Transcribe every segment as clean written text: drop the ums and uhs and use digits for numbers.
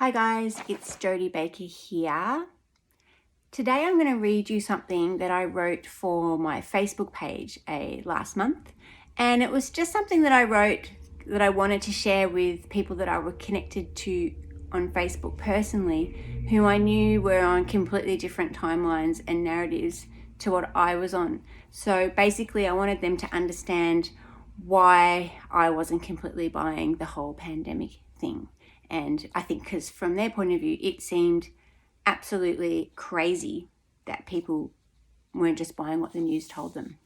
Hi guys, it's Jodie Baker here. Today I'm going to read you something that I wrote for my Facebook page last month, and it was just something that I wrote that I wanted to share with people that I were connected to on Facebook personally, who I knew were on completely different timelines and narratives to what I was on. So basically I wanted them to understand why I wasn't completely buying the whole pandemic thing. And I think because from their point of view, it seemed absolutely crazy that people weren't just buying what the news told them.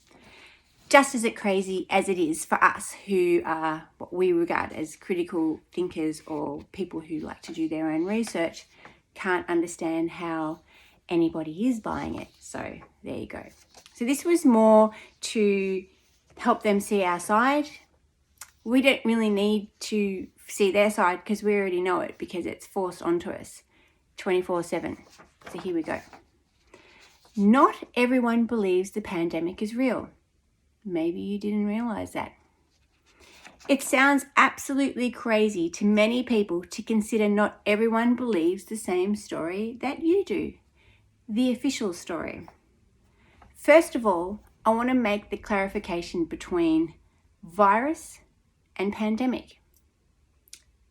Just as crazy as it is for us who are what we regard as critical thinkers or people who like to do their own research, can't understand how anybody is buying it. So there you go. So this was more to help them see our side. We don't really need to see their side because we already know it, because it's forced onto us 24/7. So here we go. Not everyone believes the pandemic is real. Maybe you didn't realize that. It sounds absolutely crazy to many people to consider not everyone believes the same story that you do, the official story. First of all, I want to make the clarification between virus and pandemic.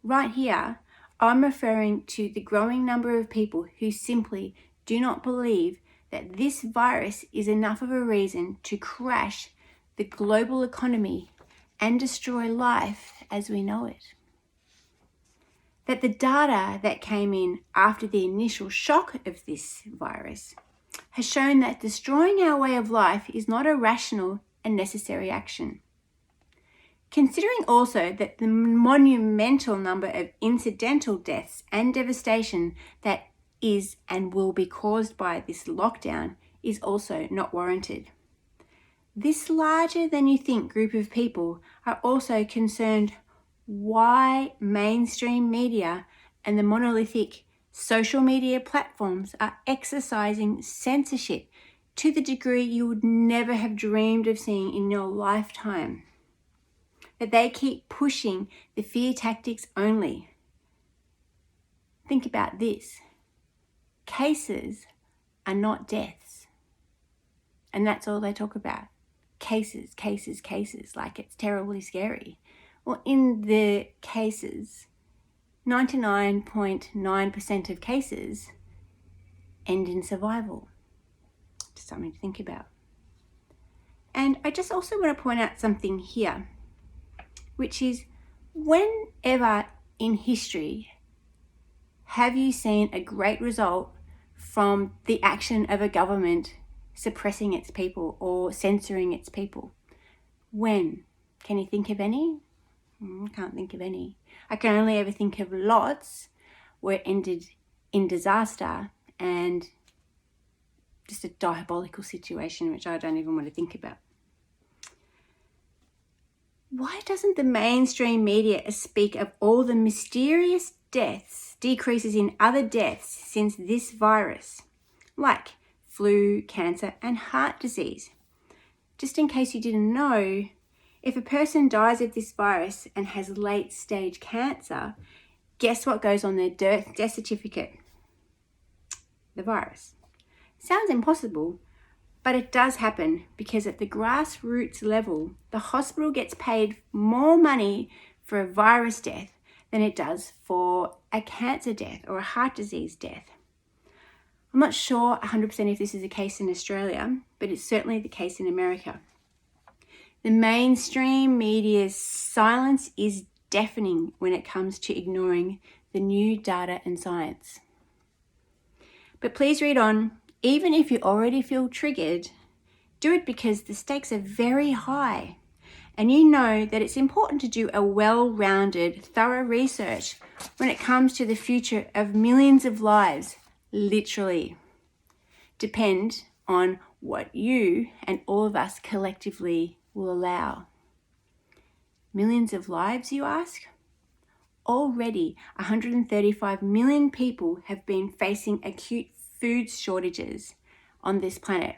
Right here, I'm referring to the growing number of people who simply do not believe that this virus is enough of a reason to crash the global economy and destroy life as we know it. That the data that came in after the initial shock of this virus has shown that destroying our way of life is not a rational and necessary action. Considering also that the monumental number of incidental deaths and devastation that is and will be caused by this lockdown is also not warranted. This larger than you think group of people are also concerned why mainstream media and the monolithic social media platforms are exercising censorship to the degree you would never have dreamed of seeing in your lifetime. That they keep pushing the fear tactics only. Think about this. Cases are not deaths. And that's all they talk about. Cases, cases, cases, like it's terribly scary. Well, in the cases, 99.9% of cases end in survival. Just something to think about. And I just also want to point out something here, which is, whenever in history have you seen a great result from the action of a government suppressing its people or censoring its people? When? Can you think of any? I can't think of any. I can only ever think of lots where it ended in disaster and just a diabolical situation, which I don't even want to think about. Why doesn't the mainstream media speak of all the mysterious deaths, decreases in other deaths since this virus, like flu, cancer, and heart disease? Just in case you didn't know, if a person dies of this virus and has late-stage cancer, guess what goes on their death certificate? The virus. Sounds impossible, but it does happen because at the grassroots level, the hospital gets paid more money for a virus death than it does for a cancer death or a heart disease death. I'm not sure 100% if this is the case in Australia, but it's certainly the case in America. The mainstream media's silence is deafening when it comes to ignoring the new data and science. But please read on. Even if you already feel triggered, do it because the stakes are very high. And you know that it's important to do a well-rounded, thorough research when it comes to the future of millions of lives, literally. Depend on what you and all of us collectively will allow. Millions of lives, you ask? Already, 135 million people have been facing acute food shortages on this planet.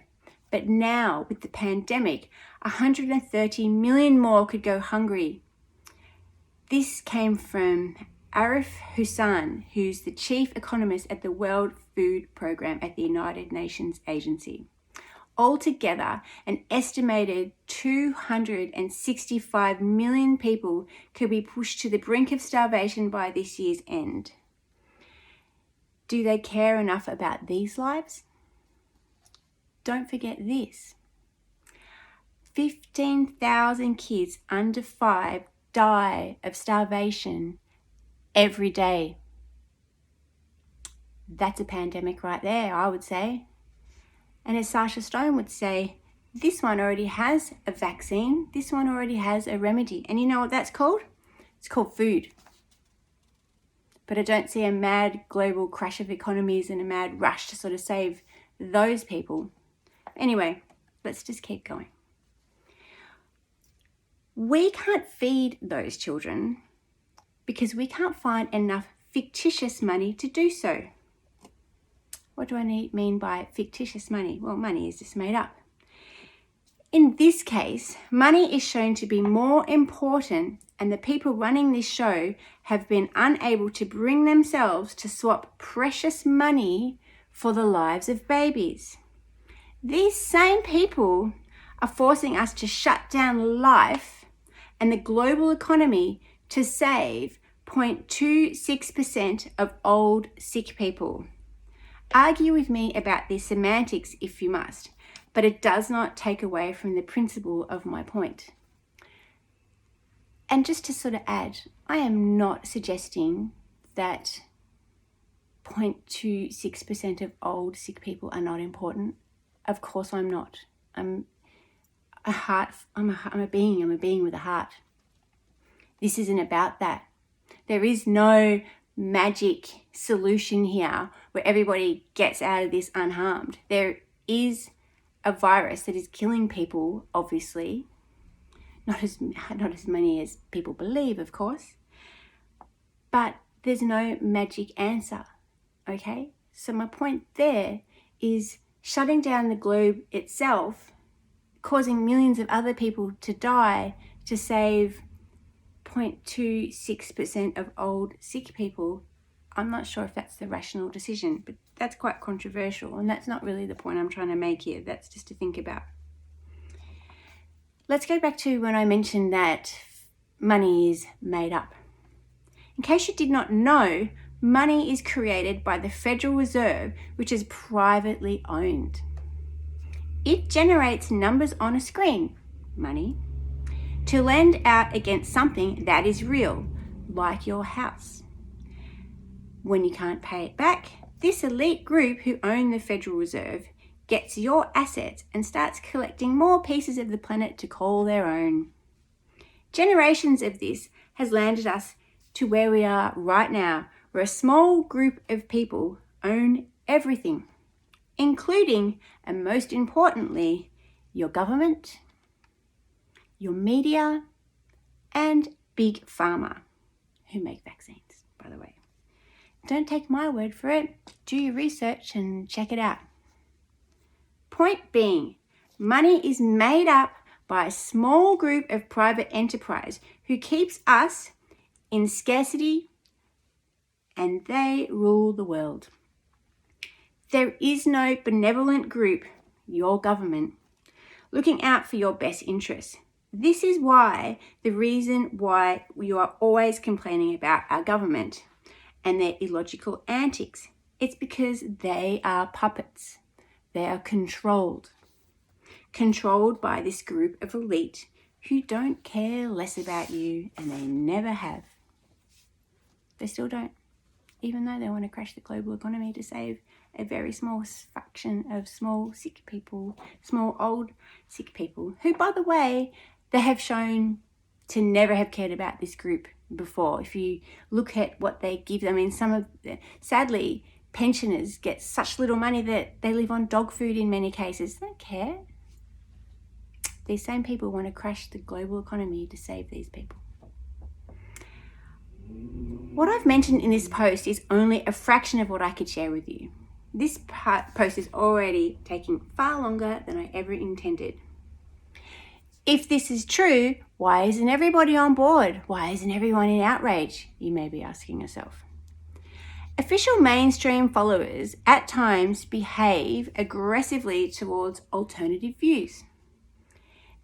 But now, with the pandemic, 130 million more could go hungry. This came from Arif Hussain, who's the chief economist at the World Food Programme at the United Nations Agency. Altogether, an estimated 265 million people could be pushed to the brink of starvation by this year's end. Do they care enough about these lives? Don't forget this. 15,000 kids under 5 die of starvation every day. That's a pandemic right there, I would say. And as Sasha Stone would say, this one already has a vaccine. This one already has a remedy. And you know what that's called? It's called food. But I don't see a mad global crash of economies and a mad rush to sort of save those people. Anyway, let's just keep going. We can't feed those children because we can't find enough fictitious money to do so. What do I mean by fictitious money? Well, money is just made up. In this case, money is shown to be more important, and the people running this show have been unable to bring themselves to swap precious money for the lives of babies. These same people are forcing us to shut down life and the global economy to save 0.26% of old, sick people. Argue with me about the semantics if you must, but it does not take away from the principle of my point. And just to sort of add, I am not suggesting that 0.26% of old, sick people are not important. Of course I'm not. I'm a being with a heart. This isn't about that. There is no magic solution here where everybody gets out of this unharmed. There is a virus that is killing people, obviously. Not as many as people believe, of course. But there's no magic answer, okay? So my point there is shutting down the globe itself, causing millions of other people to die to save 0.26% of old, sick people. I'm not sure if that's the rational decision, but that's quite controversial, and that's not really the point I'm trying to make here. That's just to think about. Let's go back to when I mentioned that money is made up. In case you did not know, money is created by the Federal Reserve, which is privately owned. It generates numbers on a screen, money, to lend out against something that is real, like your house. When you can't pay it back, this elite group who own the Federal Reserve gets your assets and starts collecting more pieces of the planet to call their own. Generations of this has landed us to where we are right now, where a small group of people own everything, including, and most importantly, your government, your media, and big pharma, who make vaccines, by the way. Don't take my word for it. Do your research and check it out. Point being, money is made up by a small group of private enterprise who keeps us in scarcity, and they rule the world. There is no benevolent group, your government, looking out for your best interests. This is the reason why you are always complaining about our government and their illogical antics. It's because they are puppets. They are controlled by this group of elite who don't care less about you, and they never have. They still don't, even though they want to crash the global economy to save a very small fraction of small sick people, small old sick people, who, by the way, they have shown to never have cared about this group before. If you look at what they give them, sadly, pensioners get such little money that they live on dog food in many cases. They don't care. These same people want to crash the global economy to save these people. What I've mentioned in this post is only a fraction of what I could share with you. This post is already taking far longer than I ever intended. If this is true, why isn't everybody on board? Why isn't everyone in outrage? You may be asking yourself. Official mainstream followers at times behave aggressively towards alternative views.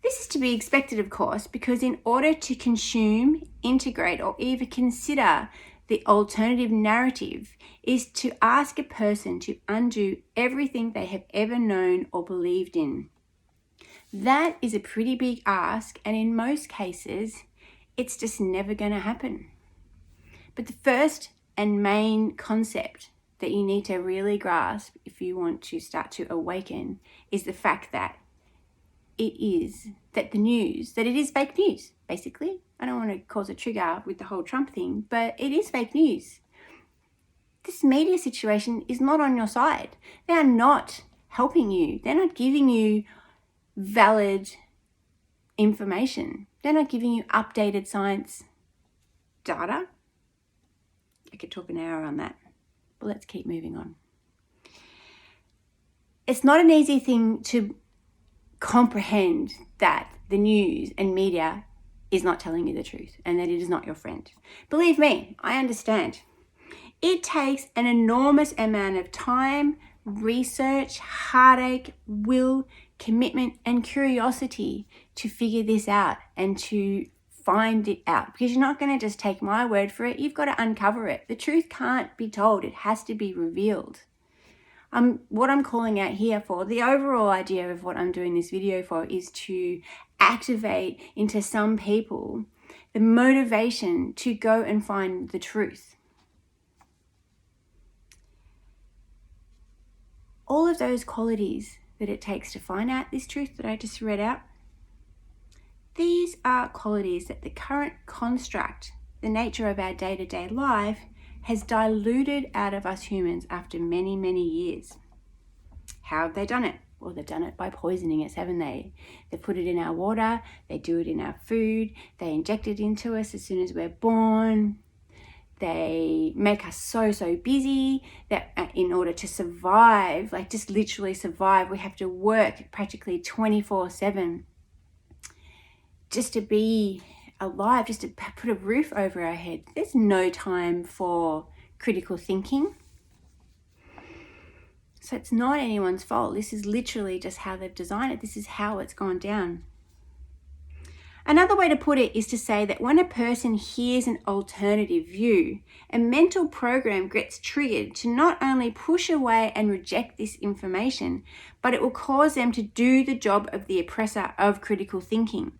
This is to be expected, of course, because in order to consume, integrate, or even consider the alternative narrative is to ask a person to undo everything they have ever known or believed in. That is a pretty big ask, and in most cases, it's just never going to happen. But the first and main concept that you need to really grasp if you want to start to awaken is the fact that it is fake news, basically. I don't want to cause a trigger with the whole Trump thing, but it is fake news. This media situation is not on your side. They are not helping you. They're not giving you valid information. They're not giving you updated science data. I could talk an hour on that, but let's keep moving on. It's not an easy thing to comprehend that the news and media is not telling you the truth and that it is not your friend. Believe me, I understand. It takes an enormous amount of time, research, heartache, will, commitment, and curiosity to figure this out and to find it out, because you're not going to just take my word for it. You've got to uncover it. The truth can't be told. It has to be revealed. What I'm calling out here for, the overall idea of what I'm doing this video for, is to activate into some people the motivation to go and find the truth. All of those qualities that it takes to find out this truth that I just read out, these are qualities that the current construct, the nature of our day-to-day life, has diluted out of us humans after many, many years. How have they done it? Well, they've done it by poisoning us, haven't they? They put it in our water, they do it in our food, they inject it into us as soon as we're born. They make us so busy that in order to survive, like just literally survive, we have to work practically 24/7 just to be alive, just to put a roof over our head. There's no time for critical thinking. So it's not anyone's fault. This is literally just how they've designed it. This is how it's gone down. Another way to put it is to say that when a person hears an alternative view, a mental program gets triggered to not only push away and reject this information, but it will cause them to do the job of the oppressor of critical thinking.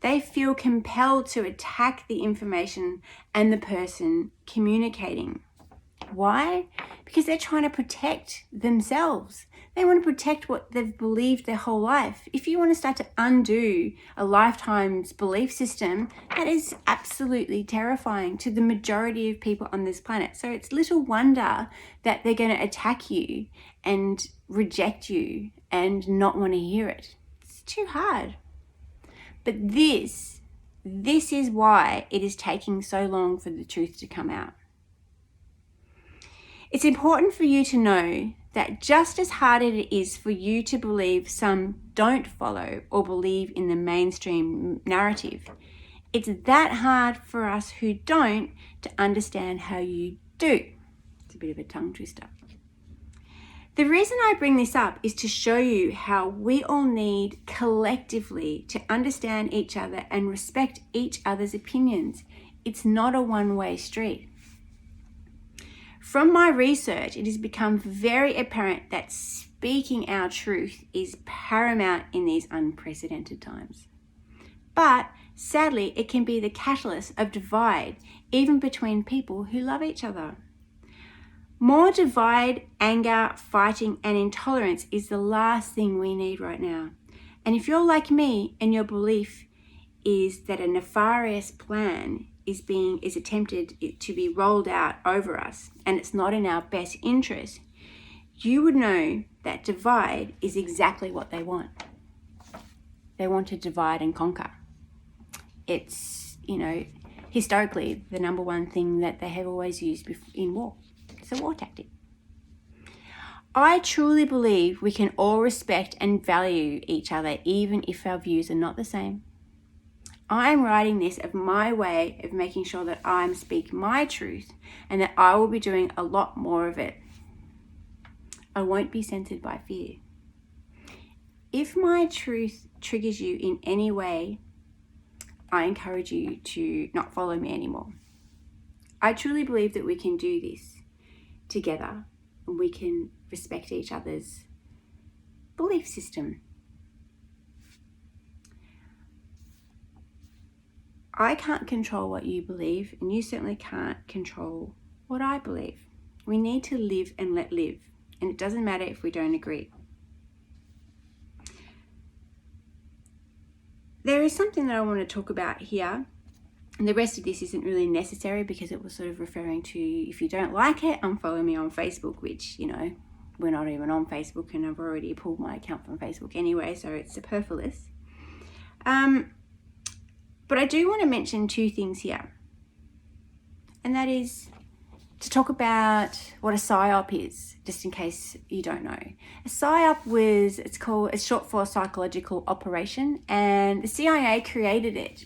They feel compelled to attack the information and the person communicating. Why? Because they're trying to protect themselves. They want to protect what they've believed their whole life. If you want to start to undo a lifetime's belief system, that is absolutely terrifying to the majority of people on this planet. So it's little wonder that they're going to attack you and reject you and not want to hear it. It's too hard. But this is why it is taking so long for the truth to come out. It's important for you to know that just as hard as it is for you to believe some don't follow or believe in the mainstream narrative, it's that hard for us who don't to understand how you do. It's a bit of a tongue twister. The reason I bring this up is to show you how we all need collectively to understand each other and respect each other's opinions. It's not a one-way street. From my research, it has become very apparent that speaking our truth is paramount in these unprecedented times. But sadly, it can be the catalyst of divide, even between people who love each other. More divide, anger, fighting, and intolerance is the last thing we need right now. And if you're like me and your belief is that a nefarious plan is attempted to be rolled out over us and it's not in our best interest, you would know that divide is exactly what they want. They want to divide and conquer. It's, historically the number one thing that they have always used in war. It's a war tactic. I truly believe we can all respect and value each other even if our views are not the same. I'm writing this of my way of making sure that I'm speaking my truth and that I will be doing a lot more of it. I won't be censored by fear. If my truth triggers you in any way, I encourage you to not follow me anymore. I truly believe that we can do this together and we can respect each other's belief system. I can't control what you believe, and you certainly can't control what I believe. We need to live and let live, and it doesn't matter if we don't agree. There is something that I want to talk about here, and the rest of this isn't really necessary because it was sort of referring to, if you don't like it, unfollow me on Facebook, which, we're not even on Facebook, and I've already pulled my account from Facebook anyway, so it's superfluous. But I do want to mention two things here, and that is to talk about what a PSYOP is, just in case you don't know. A PSYOP it's short for psychological operation, and the CIA created it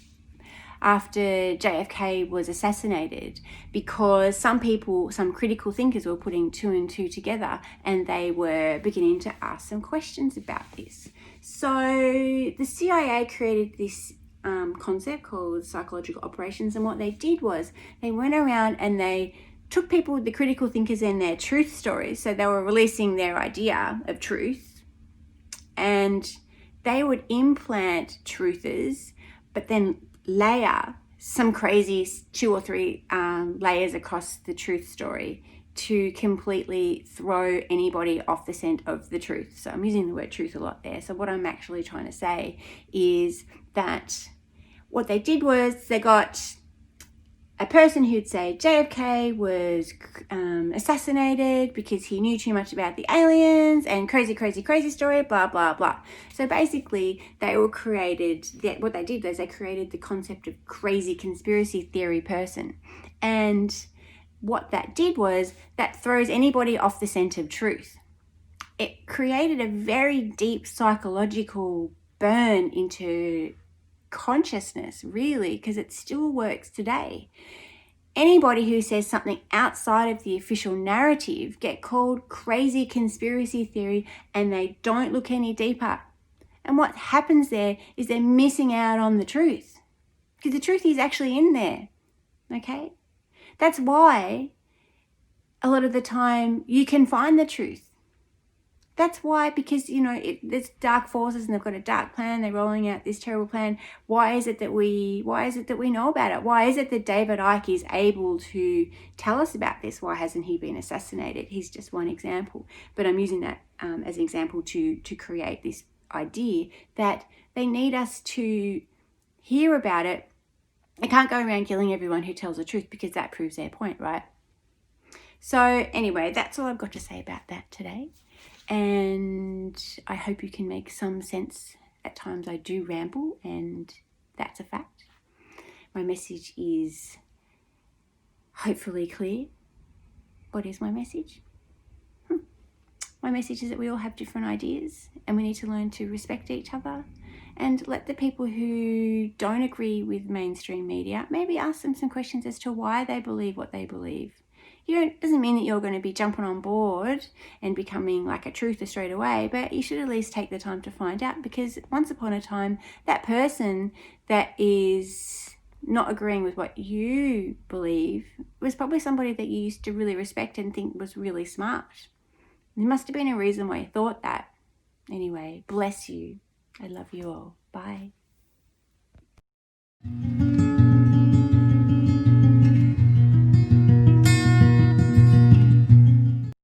after JFK was assassinated because some critical thinkers were putting two and two together, and they were beginning to ask some questions about this. So the CIA created this concept called psychological operations, and what they did was they went around and they took people, the critical thinkers, and their truth stories. So they were releasing their idea of truth, and they would implant truthers, but then layer some crazy 2 or 3 layers across the truth story to completely throw anybody off the scent of the truth. So I'm using the word truth a lot there. So what I'm actually trying to say is that what they did was they got a person who'd say JFK was assassinated because he knew too much about the aliens and crazy story, blah, blah, blah. So basically what they did was they created the concept of crazy conspiracy theory person. And what that did was that throws anybody off the scent of truth. It created a very deep psychological burn into consciousness, really, because it still works today. Anybody who says something outside of the official narrative get called crazy conspiracy theory, and they don't look any deeper. And what happens there is they're missing out on the truth, because the truth is actually in there. Okay? That's why a lot of the time you can find the truth. That's why, because, there's dark forces and they've got a dark plan. They're rolling out this terrible plan. Why is it that we know about it? Why is it that David Icke is able to tell us about this? Why hasn't he been assassinated? He's just one example. But I'm using that as an example to create this idea that they need us to hear about it. They can't go around killing everyone who tells the truth, because that proves their point, right? So anyway, that's all I've got to say about that today. And I hope you can make some sense. At times I do ramble, and that's a fact. My message is hopefully clear. What is my message? My message is that we all have different ideas, and we need to learn to respect each other and let the people who don't agree with mainstream media maybe ask them some questions as to why they believe what they believe. Doesn't mean that you're going to be jumping on board and becoming like a truther straight away, but you should at least take the time to find out, because once upon a time, that person that is not agreeing with what you believe was probably somebody that you used to really respect and think was really smart. There must have been a reason why you thought that. Anyway, bless you. I love you all. Bye.